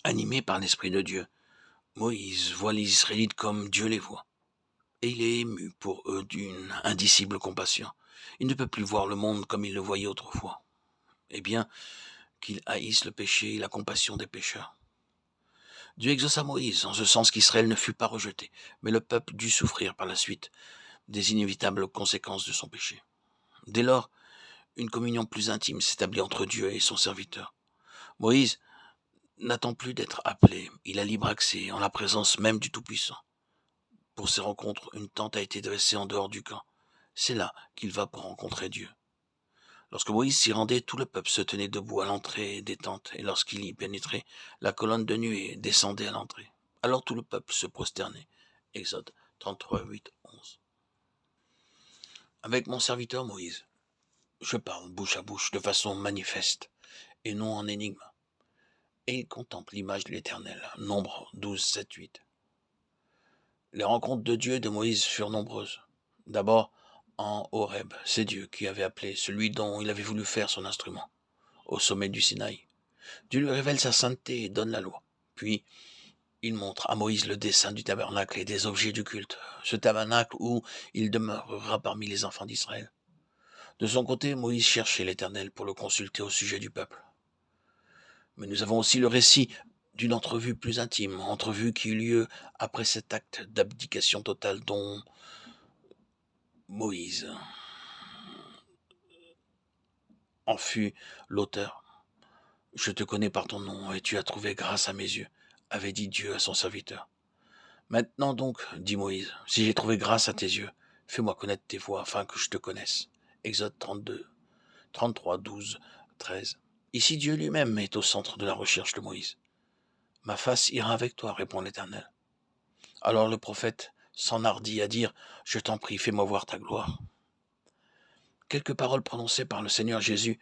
Animé par l'Esprit de Dieu, Moïse voit les Israélites comme Dieu les voit, et il est ému pour eux d'une indicible compassion. Il ne peut plus voir le monde comme il le voyait autrefois. Eh bien, qu'il haïsse le péché et la compassion des pécheurs. Dieu exauça Moïse en ce sens qu'Israël ne fut pas rejeté, mais le peuple dut souffrir par la suite des inévitables conséquences de son péché. Dès lors, une communion plus intime s'établit entre Dieu et son serviteur. Moïse n'attend plus d'être appelé, il a libre accès en la présence même du Tout-Puissant. Pour ces rencontres, une tente a été dressée en dehors du camp. C'est là qu'il va pour rencontrer Dieu. Lorsque Moïse s'y rendait, tout le peuple se tenait debout à l'entrée des tentes, et lorsqu'il y pénétrait, la colonne de nuée descendait à l'entrée. Alors tout le peuple se prosternait. Exode 33, 8, 11. Avec mon serviteur Moïse, je parle bouche à bouche de façon manifeste, et non en énigme. Et il contemple l'image de l'Éternel. Nombre 12, 7, 8. Les rencontres de Dieu et de Moïse furent nombreuses. D'abord, en Horeb, c'est Dieu qui avait appelé celui dont il avait voulu faire son instrument, au sommet du Sinaï. Dieu lui révèle sa sainteté et donne la loi. Puis, il montre à Moïse le dessin du tabernacle et des objets du culte, ce tabernacle où il demeurera parmi les enfants d'Israël. De son côté, Moïse cherchait l'Éternel pour le consulter au sujet du peuple. Mais nous avons aussi le récit d'une entrevue plus intime, entrevue qui eut lieu après cet acte d'abdication totale dont Moïse en fut l'auteur. Je te connais par ton nom et tu as trouvé grâce à mes yeux, avait dit Dieu à son serviteur. Maintenant donc, dit Moïse, si j'ai trouvé grâce à tes yeux, fais-moi connaître tes voies afin que je te connaisse. Exode 32, 33, 12, 13. Ici Dieu lui-même est au centre de la recherche de Moïse. Ma face ira avec toi, répond l'Éternel. Alors le prophète s'enhardit à dire, je t'en prie, fais-moi voir ta gloire. Quelques paroles prononcées par le Seigneur Jésus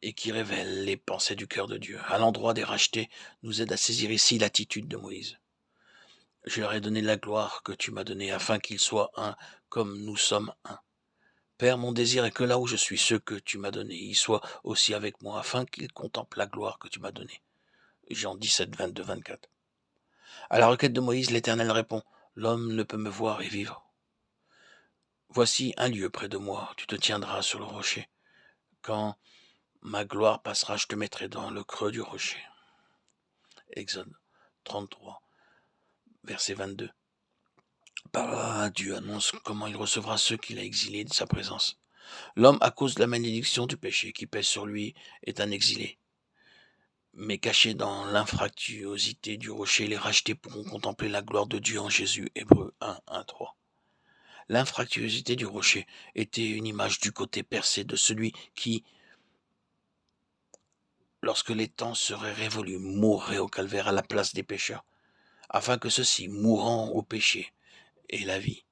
et qui révèlent les pensées du cœur de Dieu, à l'endroit des rachetés, nous aident à saisir ici l'attitude de Moïse. Je leur ai donné la gloire que tu m'as donnée, afin qu'ils soient un, comme nous sommes un. Père, mon désir est que là où je suis, ceux que tu m'as donnés, ils soient aussi avec moi, afin qu'ils contemplent la gloire que tu m'as donnée. Jean 17, 22, 24. À la requête de Moïse, l'Éternel répond, l'homme ne peut me voir et vivre. Voici un lieu près de moi, tu te tiendras sur le rocher. Quand ma gloire passera, je te mettrai dans le creux du rocher. Exode 33, verset 22. Par là, Dieu annonce comment il recevra ceux qu'il a exilés de sa présence. L'homme, à cause de la malédiction du péché qui pèse sur lui, est un exilé. Mais caché dans l'infractuosité du rocher, les rachetés pourront contempler la gloire de Dieu en Jésus. Hébreux 1, 1, 3. L'infractuosité du rocher était une image du côté percé de celui qui, lorsque les temps seraient révolus, mourrait au calvaire à la place des pécheurs, afin que ceux-ci, mourant au péché, aient la vie.